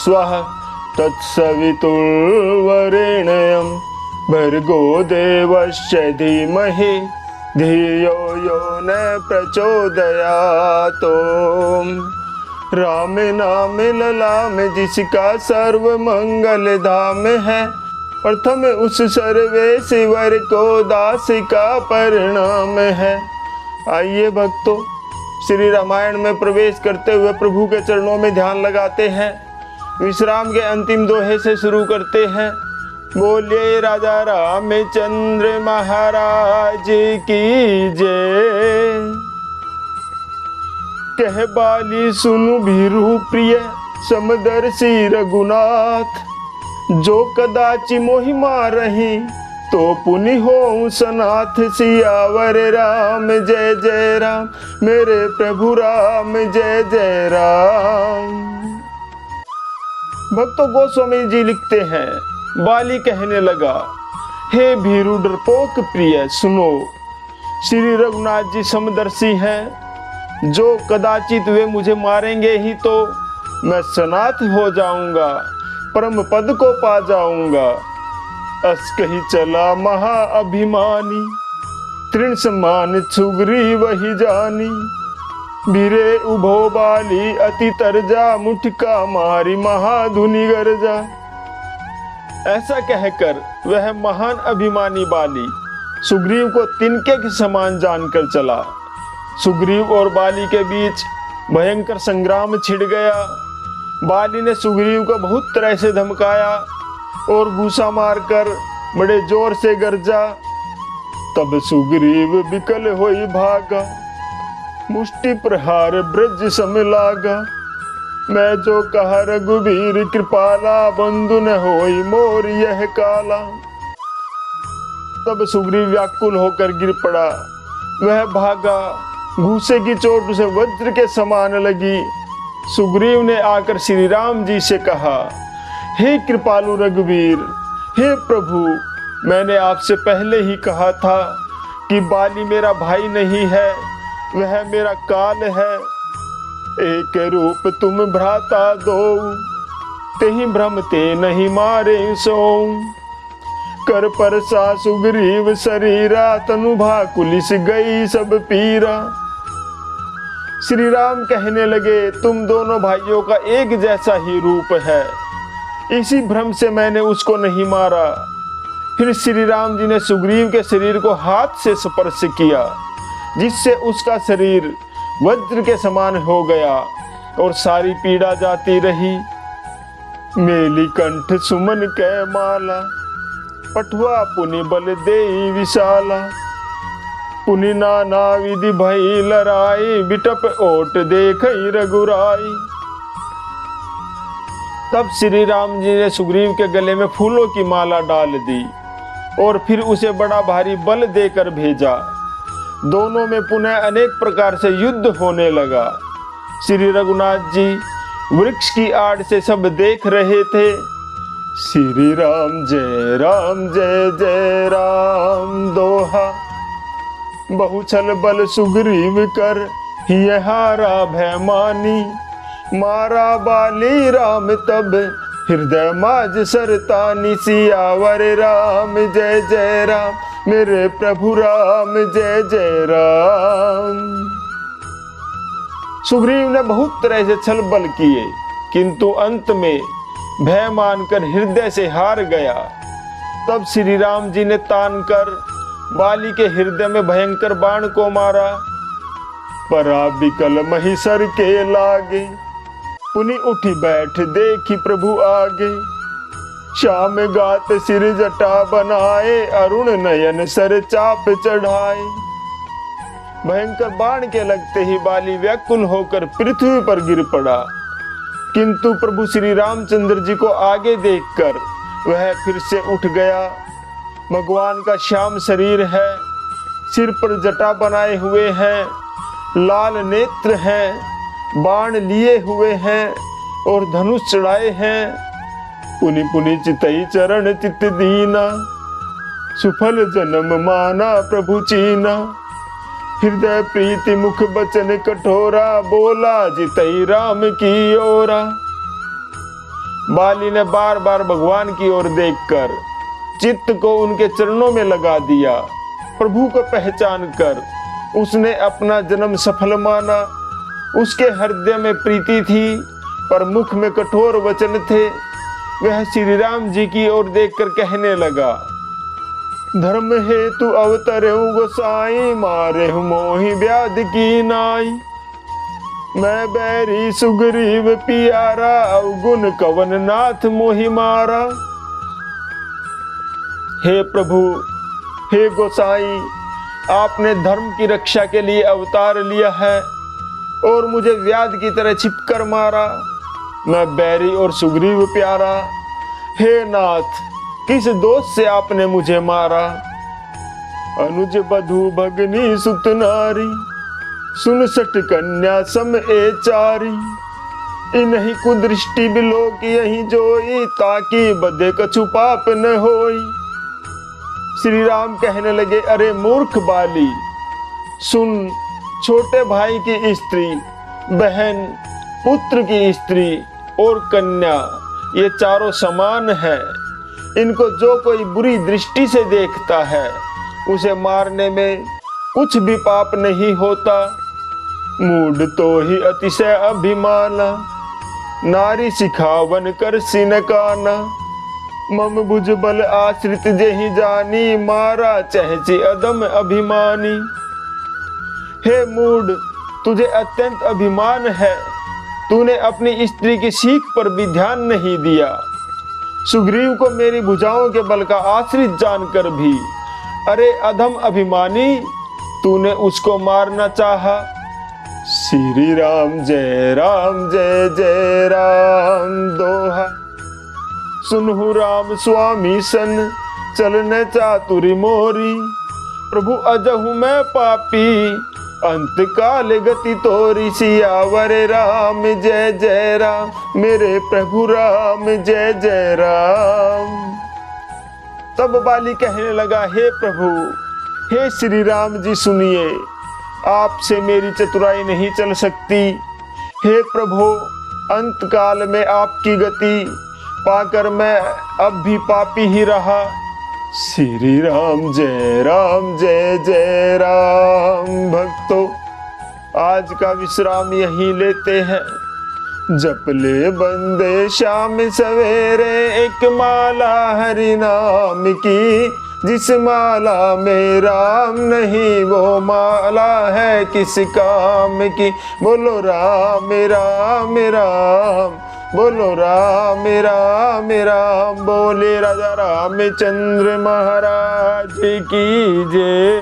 स्वः तत्सवितुर्वरेण्यं भर्गो देवस्य धीमहि धियो यो न प्रचोदयात्। राम नाम ललाम जिसका सर्व मंगल धाम है, प्रथम उस सर्वेश्वर को दास का परिणाम है। आइए भक्तों, श्री रामायण में प्रवेश करते हुए प्रभु के चरणों में ध्यान लगाते हैं। विश्राम के अंतिम दोहे से शुरू करते हैं। बोलिए राजा रामचंद्र महाराज की जय। कह बाली सुनु भीरु प्रिय समदर्शी रघुनाथ, जो कदाचि मोहि मारहि तो पुनि हो सनाथ। सियावर राम जय जय राम, मेरे प्रभु राम जय जय राम। भक्तों, गोस्वामी जी लिखते हैं, बाली कहने लगा, हे भीरु डरपोक प्रिय सुनो, श्री रघुनाथ जी समदर्शी हैं, जो कदाचित वे मुझे मारेंगे ही तो मैं सनाथ हो जाऊंगा, परम पद को पा जाऊंगा। अस कही चला महा अभिमानी, तृण समान सुग्रीव वही जानी। बीरे उभो बाली अति तरजा, मुठका मारी महाधुनि गर्जा। ऐसा कहकर वह महान अभिमानी बाली सुग्रीव को तिनके के समान जानकर चला। सुग्रीव और बाली के बीच भयंकर संग्राम छिड़ गया। बाली ने सुग्रीव को बहुत तरह से धमकाया और घूसा मारकर बड़े जोर से गरजा। तब सुग्रीव विकल होई भागा, मुष्टि प्रहार ब्रज सम लागा। मैं जो कहा रघुबीर कृपाला, बंधु न होई मोर यह काला। तब सुग्रीव व्याकुल होकर गिर पड़ा। वह भागा, घूसे की चोट उसे वज्र के समान लगी। सुग्रीव ने आकर श्री राम जी से कहा, हे कृपालु रघुवीर, हे प्रभु, मैंने आपसे पहले ही कहा था कि बाली मेरा भाई नहीं है, वह मेरा काल है। एक रूप तुम भ्राता दो, तेहि भ्रम ते नहीं मारे सो। कर परसा सुग्रीव शरीरा, तनु भाकुलिस गई सब पीरा। श्री राम कहने लगे, तुम दोनों भाइयों का एक जैसा ही रूप है, इसी भ्रम से मैंने उसको नहीं मारा। फिर श्री राम जी ने सुग्रीव के शरीर को हाथ से स्पर्श किया, जिससे उसका शरीर वज्र के समान हो गया और सारी पीड़ा जाती रही। मेली कंठ सुमन कै माला, पठुआ पुनि बल देई विशाला। पुनि नाना विधि भई लड़ाई, बिटप ओट देखई रघुराई। तब श्री राम जी ने सुग्रीव के गले में फूलों की माला डाल दी और फिर उसे बड़ा भारी बल देकर भेजा। दोनों में पुनः अनेक प्रकार से युद्ध होने लगा। श्री रघुनाथ जी वृक्ष की आड़ से सब देख रहे थे। श्री राम जय जय राम दोहा, बहुछल बल सुग्रीव कर हिय हारा भय मानी। मारा बाली राम तब हृदय माज सरतानी। सियावर राम जय जय राम, मेरे प्रभु राम जय जय राम। सुग्रीव ने बहुत तरह से छल बल किए, किंतु अंत में भय मानकर हृदय से हार गया। तब श्री राम जी ने तान कर बाली के हृदय में भयंकर बाण को मारा। परा बिकल महिषर के लागे, पुनि उठी बैठ देखी प्रभु आगे। श्याम गात सिर जटा बनाए, अरुण नयन सर चाप चढ़ाए। भयंकर बाण के लगते ही बाली व्याकुल होकर पृथ्वी पर गिर पड़ा, किंतु प्रभु श्री रामचंद्र जी को आगे देखकर वह फिर से उठ गया। भगवान का श्याम शरीर है, सिर पर जटा बनाए हुए हैं, लाल नेत्र हैं, बाण लिए हुए हैं और धनुष चढ़ाए हैं। पुनि पुनि चितई चरण चित दीना, सुफल जन्म माना प्रभु चीना। हृदय प्रीति मुख बचन कठोरा, बोला जितई राम की ओरा। बाली ने बार बार भगवान की ओर देखकर चित्त को उनके चरणों में लगा दिया। प्रभु को पहचान कर उसने अपना जन्म सफल माना। उसके हृदय में प्रीति थी पर मुख में कठोर वचन थे। वह श्री राम जी की ओर देखकर कहने लगा, धर्म हेतु अवतरे गोसाई, मारे मोहि व्याध की नाई। मैं बैरी सुग्रीव पियारा, अवगुण कवन नाथ मोहि मारा। हे प्रभु, हे गोसाई, आपने धर्म की रक्षा के लिए अवतार लिया है और मुझे व्याध की तरह छिपकर मारा। मैं बैरी और सुग्रीव प्यारा। हे नाथ, किस दोष से आपने मुझे मारा। अनुज बधु भगनी सुत नारी, सुन सट कन्या सम ए चारी। इन्हीं कुदृष्टि बिलोक यही जोई, ताकि बदे कछु पाप न होई। श्री राम कहने लगे, अरे मूर्ख बाली, सुन, छोटे भाई की स्त्री, बहन, पुत्र की स्त्री और कन्या, ये चारों समान है। इनको जो कोई बुरी दृष्टि से देखता है उसे मारने में कुछ भी पाप नहीं होता। मूढ़ तो ही अतिशय अभिमाना, नारी सिखावन कर सिनकाना। मम भुज बल आश्रित जेहि जानी, मारा चहची अदम अभिमानी। हे मूढ़, तुझे अत्यंत अभिमान है। तूने अपनी स्त्री की सीख पर भी ध्यान नहीं दिया। सुग्रीव को मेरी भुजाओं के बल का आश्रित जानकर भी, अरे अधम अभिमानी, तूने उसको मारना चाहा। श्री राम जय जय राम दोहा। सुनहु राम स्वामी सन, चलन चातुरी मोरी। प्रभु अजहु मैं पापी, अंत काल गति तोरी। सियावर राम जय जय राम, मेरे प्रभु राम जय जय राम। तब बाली कहने लगा, हे प्रभु, हे श्री राम जी, सुनिए, आपसे मेरी चतुराई नहीं चल सकती। हे प्रभु, अंत काल में आपकी गति पाकर मैं अब भी पापी ही रहा। श्री राम जय जय राम। भक्तों, आज का विश्राम यहीं लेते हैं। जप ले बंदे शाम सवेरे, एक माला हरि नाम की। जिस माला में राम नहीं, वो माला है किस काम की। बोलो राम राम राम, बोलो राम राम राम। बोले राजा रामचंद्र महाराज की जय।